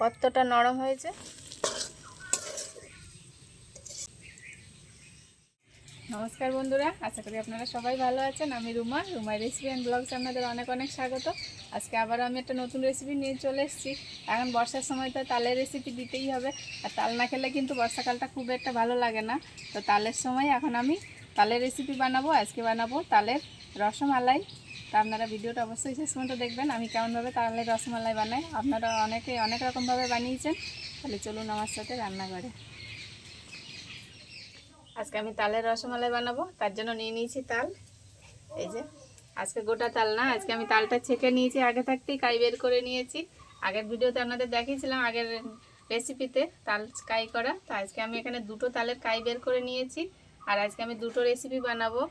কতটা নরম হয়েছে। নমস্কার বন্ধুরা, আশা করি আপনারা সবাই ভালো আছেন। আমি রুমার রেসিপি অ্যান্ড ব্লগস আপনাদের অনেক অনেক স্বাগত। আজকে আবারও আমি একটা নতুন রেসিপি নিয়ে চলে এসেছি। এখন বর্ষার সময় তো তালের রেসিপি দিতেই হবে, আর তাল না খেলে কিন্তু বর্ষাকালটা খুব একটা ভালো লাগে না। তো তালের সময় এখন আমি তালের রেসিপি বানাবো। আজকে বানাবো তালের রসমালাই। তা আপনারা ভিডিওটা অবশ্যই শেষ পর্যন্ত দেখবেন আমি কেমনভাবে তালের রসমালাই বানাই। আপনারা অনেকে অনেক রকমভাবে বানিয়েছেন, তাহলে চলুন আমার সাথে রান্নাঘরে। আজকে আমি তালের রসমালাই বানাবো, তার জন্য নিয়ে নিয়েছি তাল। এই যে আজকে গোটা তাল না, আজকে আমি তালটা ছেঁকে নিয়েছি, আগে থাকতেই কাই বের করে নিয়েছি। আগের ভিডিওতে আপনাদের দেখিয়েছিলাম, আগের রেসিপিতে তাল কাই করা। তো আজকে আমি এখানে দুটো তালের কাই বের করে নিয়েছি, আর আজকে আমি দুটো রেসিপি বানাবো।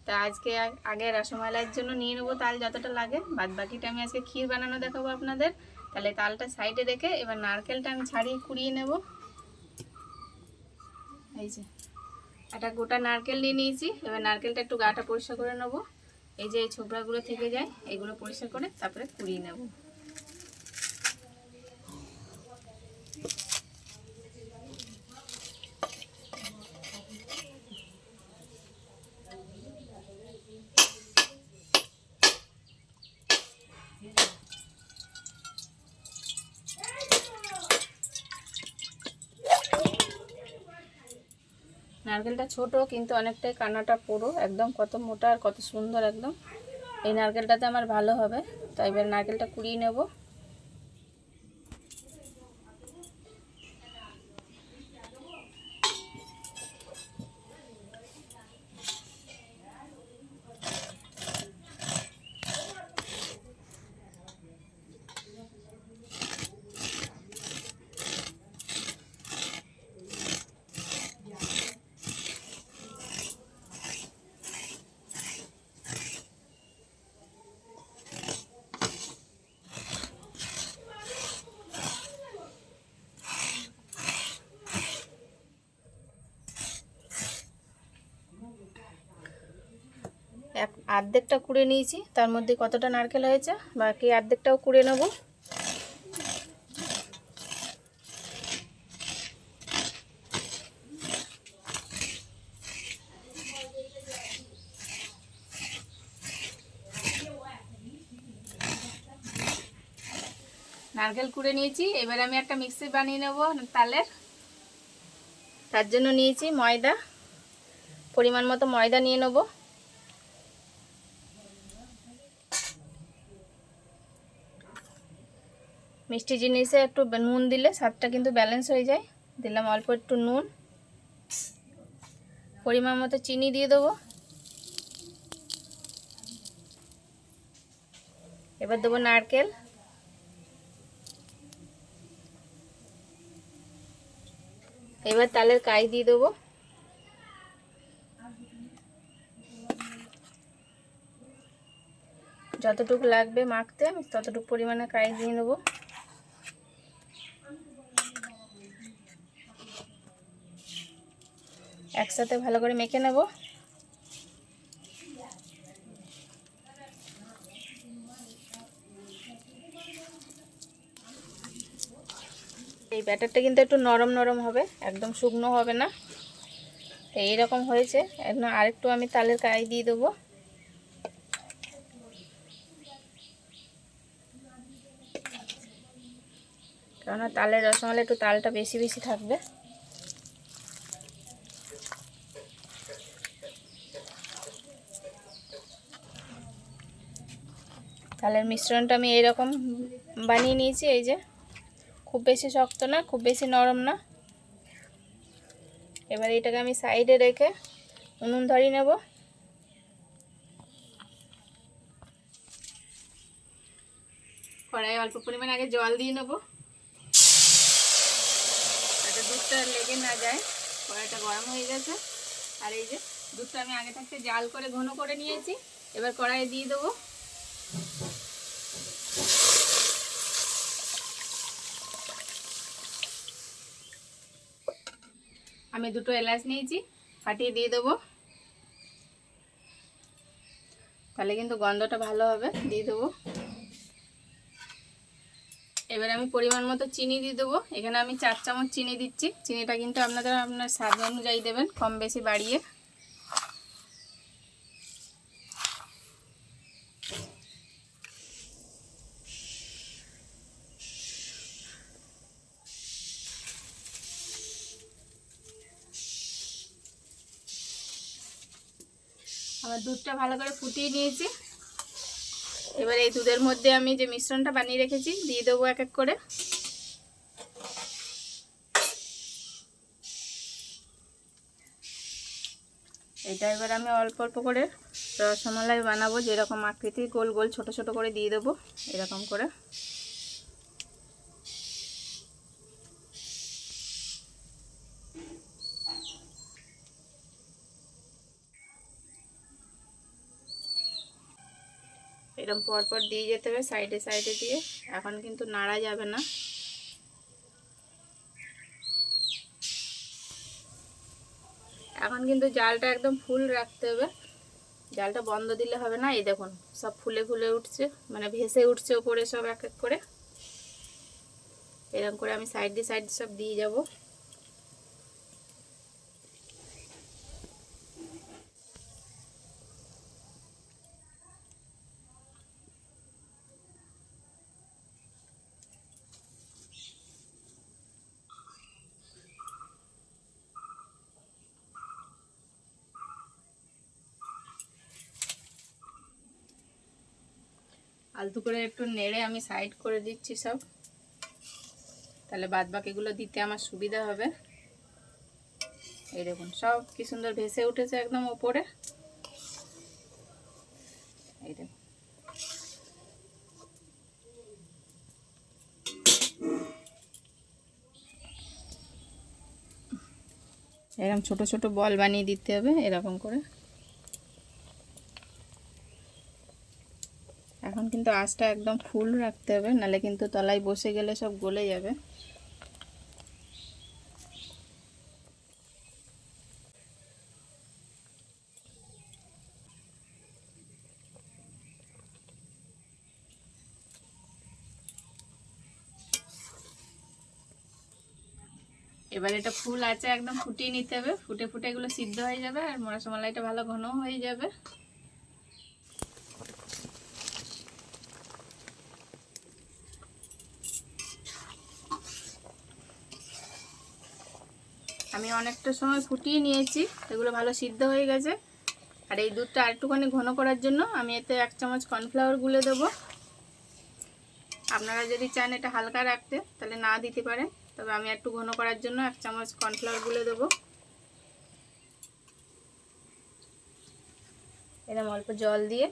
তা আজকে আগে রসমালাইয়ের জন্য নিয়ে নেবো তাল যতটা লাগে, বাদ বাকিটা আমি আজকে ক্ষীর বানানো দেখাবো আপনাদের। তাহলে তালটা সাইডে রেখে এবার নারকেলটা আমি ছাড়িয়ে কুড়িয়ে নেব। এই যে একটা গোটা নারকেল নিয়ে নিয়েছি, এবার নারকেলটা একটু গাটা পরিষ্কার করে নেব। এই যে এই ছোবড়াগুলো থেকে যায়, এগুলো পরিষ্কার করে তারপরে কুড়িয়ে নেব। নারকেলটা ছোট কিন্তু অনেকটাই কানাটা পুরো একদম, কত মোটা আর কত সুন্দর একদম। এই নারকেলটাতে আমার ভালো হবে। তো এবার নারকেলটা কুড়িয়ে নেব। অর্ধেকটা কুড়ে নিয়েছি, তার মধ্যে কতটা নারকেল হয়েছে বাকি অর্ধেকটাও কুড়ে নেব। নারকেল কুড়ে নিয়েছি, এবার আমি একটা মিক্সি বানিয়ে নেব তালের। তার জন্য নিয়েছি ময়দা, পরিমাণ মতো ময়দা নিয়ে নেব। মিষ্টি জিনিসে একটু নুন দিলে স্বাদটা কিন্তু ব্যালেন্স হয়ে যায়। দিলাম অল্প একটু নুন, পরিমাণ মতো চিনি দিয়ে দেবো। এবার দেবো নারকেল, এবার তালের কাই দিয়ে দেবো। যতটুকু লাগবে মাখতে আমি ততটুকু পরিমাণে কাই দিয়ে নেবো। একসাথে ভালো করে মেখে নেব। এই ব্যাটারটা কিন্তু একটু নরম নরম হবে, একদম শুকনো হবে না। এইরকম হয়েছে, এখন আরেকটু আমি তালের কাই দিয়ে দেবো। কেননা তালের রসমালাই একটু তালটা বেশি বেশি থাকবে। তালের মিশ্রণটা আমি এইরকম বানিয়ে নিয়েছি। এই যে খুব বেশি শক্ত না, খুব বেশি নরম না। এবার এটাকে আমি সাইডে রেখে উনুন ধরিয়ে নেব। কড়াইয়ে অল্প পরিমাণে আগে জল দিয়ে নেব, যাতে দুধটা লেগে না যায়। কড়াইটা গরম হয়ে গেছে, আর এই যে দুধটা আমি আগে থাকতে জাল করে ঘন করে নিয়েছি। এবার কড়াইয়ে দিয়ে দেবো। আমি দুটো এলাচ নিয়েছি, ফাটিয়ে দিয়ে দেবো, তাহলে কিন্তু গন্ধটা ভালো হবে। দিয়ে দেবো। এবার আমি পরিমাণ মতো চিনি দিয়ে দেবো। এখানে আমি 4 চামচ চিনি দিচ্ছি। চিনিটা কিন্তু আপনার স্বাদ অনুযায়ী দেবেন, কম বেশি বাড়িয়ে। আমার দুধটা ভালো করে ফুটিয়ে নিয়েছি। এবার এই দুধের মধ্যে আমি যে মিশ্রণটা বানিয়ে রেখেছি দিয়ে দেবো এক এক করে। এটা এবার আমি অল্প অল্প করে রসমালাই বানাবো, যেরকম আকৃতি গোল গোল ছোট ছোট করে দিয়ে দেবো এরকম করে। এরকম পরপর দিয়ে যেতে হবে সাইডে সাইডে দিয়ে। এখন কিন্তু নাড়া যাবে না। এখন কিন্তু জালটা একদম ফুল রাখতে হবে, জালটা বন্ধ দিলে হবে না। এই দেখুন সব ফুলে ফুলে উঠছে, মানে ভেসে উঠছে উপরে সব এক এক করে। এরকম করে আমি সাইড দিয়ে সব দিয়ে যাব। আলতু করে একটু নেড়ে আমি সাইড করে দিচ্ছি সব, তাহলে বাদ বাকিগুলো দিতে আমার সুবিধা হবে। এই দেখুন সব কি সুন্দর ভেসে উঠেছে একদম ওপরে। এই দেখুন এরকম ছোট ছোট বল বানিয়ে দিতে হবে এরকম করে। এখন কিন্তু আঁচটা একদম ফুল রাখতে হবে, নাহলে কিন্তু তলায় বসে গেলে সব গলে যাবে। এবার এটা ফুল আছে একদম ফুটিয়ে নিতে হবে, ফুটে ফুটে এগুলো সিদ্ধ হয়ে যাবে আর রসমালাইটা ভালো ঘন হয়ে যাবে। আমি অনেকটা সময় ফুটিয়ে নিয়েছি, এগুলো ভালো সিদ্ধ হয়ে গেছে। আর এই দুধটা আরেকটুখানি ঘন করার জন্য আমি এতে 1 চামচ কর্নফ্লাওয়ার গুলে দেবো। আপনারা যদি চান এটা হালকা রাখতে তাহলে না দিতে পারেন, তবে আমি একটু ঘন করার জন্য 1 চামচ কর্নফ্লাওয়ার গুলে দেবো। এরকম অল্প জল দিয়ে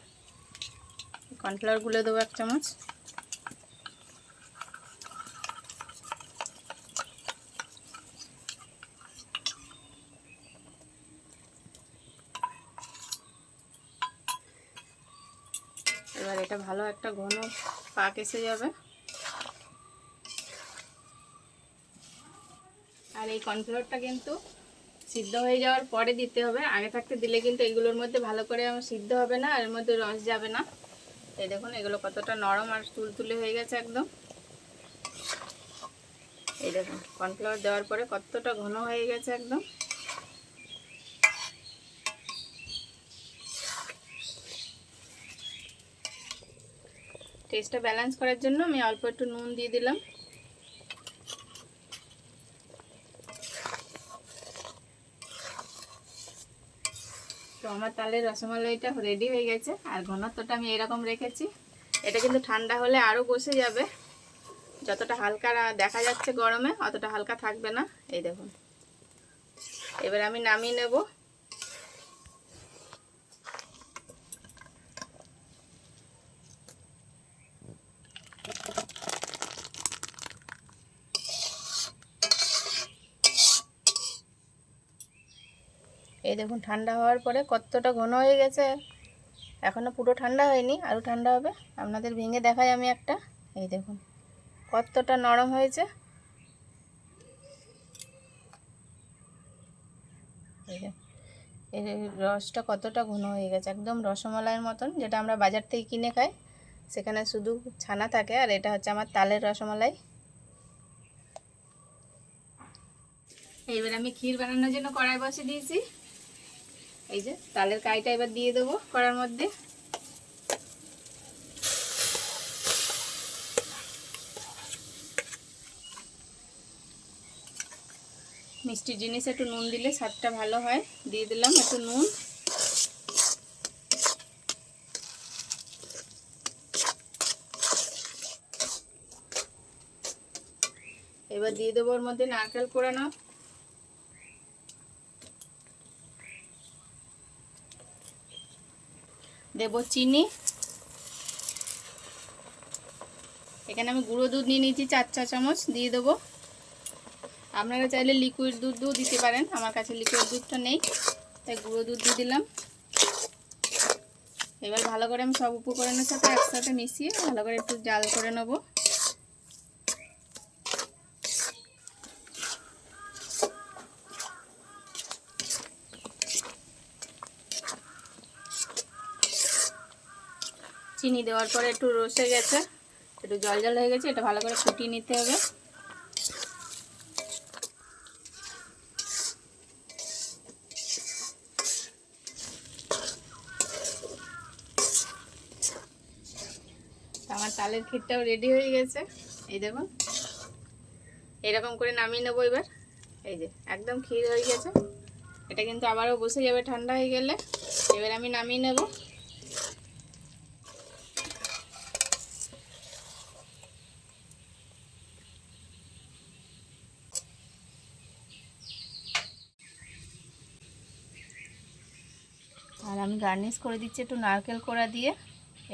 কর্নফ্লাওয়ার গুলে দেবো 1 চামচ। এবার এটা ভালো একটা ঘন পাক এসে যাবে। আর এই কর্নফ্লাওয়ারটা কিন্তু সিদ্ধ হয়ে যাওয়ার পরে দিতে হবে, আগে থাকতে দিলে কিন্তু এগুলোর মধ্যে ভালো করে সিদ্ধ হবে না, এর মধ্যে রস যাবে না। এই দেখুন এগুলো কতটা নরম আর তুলতুলে হয়ে গেছে একদম। এই দেখুন কর্নফ্লাওয়ার দেওয়ার পরে কতটা ঘন হয়ে গেছে একদম। টেস্টটা ব্যালেন্স করার জন্য আমি অল্প একটু নুন দিয়ে দিলাম। তো আমার তাহলে রসমালাইটা রেডি হয়ে গেছে, আর ঘনত্বটা আমি এরকম রেখেছি। এটা কিন্তু ঠান্ডা হলে আরও বসে যাবে, যতটা হালকা দেখা যাচ্ছে গরমে অতটা হালকা থাকবে না। এই দেখুন এবার আমি নামিয়ে নেব। এই দেখুন ঠান্ডা হওয়ার পরে কতটা ঘন হয়ে গেছে। এখনও পুরো ঠান্ডা হয়নি, আরও ঠান্ডা হবে। আপনাদের ভেঙে দেখাই আমি একটা। এই দেখুন কতটা নরম হয়েছে। এই রসটা কতটা ঘন হয়ে গেছে, একদম রসমালাইয়ের মতন, যেটা আমরা বাজার থেকে কিনে খাই সেখানে শুধু ছানা থাকে, আর এটা হচ্ছে আমার তালের রসমালাই। এইবার আমি ক্ষীর বানানোর জন্য কড়াই বসিয়ে দিয়েছি। এই যে তালের কাইটা এবার দিয়ে দেবো কড়ার মধ্যে। মিষ্টি জিনিস একটু নুন দিলে স্বাদটা ভালো হয়, দিয়ে দিলাম একটু নুন। এবার দিয়ে দেবো ওর মধ্যে নারকেল কোড়ানো, দেবো চিনি। এখানে আমি গুঁড়ো দুধ নিয়ে নিয়েছি 4 চা চামচ, দিয়ে দেবো। আপনারা চাইলে লিকুইড দুধও দিতে পারেন, আমার কাছে লিকুইড দুধটা নেই তাই গুঁড়ো দুধ দিয়ে দিলাম। এবার ভালো করে আমি সব উপকরণের সাথে একসাথে মিশিয়ে ভালো করে একটু জাল করে নেব। চিনি দেওয়ার পরে একটু রসে গেছে, একটু জল জল হয়ে গেছে, এটা ভালো করে ফুটিয়ে নিতে হবে। আমার তালের ক্ষীরটাও রেডি হয়ে গেছে, এই দেখুন এরকম করে নামিয়ে নেবো এবার। এই যে একদম ক্ষীর হয়ে গেছে, এটা কিন্তু আবারও বসে যাবে ঠান্ডা হয়ে গেলে। এবার আমি নামিয়ে নেব। আর আমি গার্নিশ করে দিচ্ছি একটু নারকেল কোড়া দিয়ে,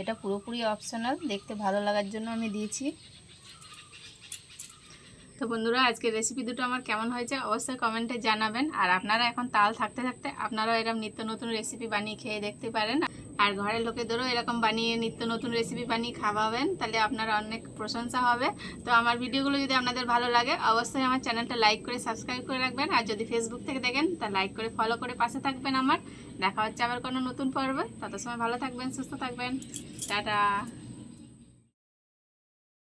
এটা পুরোপুরি অপশনাল, দেখতে ভালো লাগার জন্য আমি দিয়েছি। তো বন্ধুরা আজকের রেসিপি দুটো আমার কেমন হয়েছে অবশ্যই কমেন্টে জানাবেন। আর আপনারা এখন তাল থাকতে থাকতে আপনারাও এরকম নিত্য নতুন রেসিপি বানিয়ে খেয়ে দেখতে পারেন, আর ঘরের লোকেদেরও এরকম বানিয়ে নিত্য নতুন রেসিপি বানিয়ে খাওয়াবেন, তাহলে আপনারা অনেক প্রশংসা হবে। তো আমার ভিডিওগুলো যদি আপনাদের ভালো লাগে অবশ্যই আমার চ্যানেলটা লাইক করে সাবস্ক্রাইব করে রাখবেন, আর যদি ফেসবুক থেকে দেখেন তা লাইক করে ফলো করে পাশে থাকবেন আমার। দেখা হচ্ছে আবার কোনো নতুন পর্বে, তত সময় ভালো থাকবেন, সুস্থ থাকবেন, টাটা।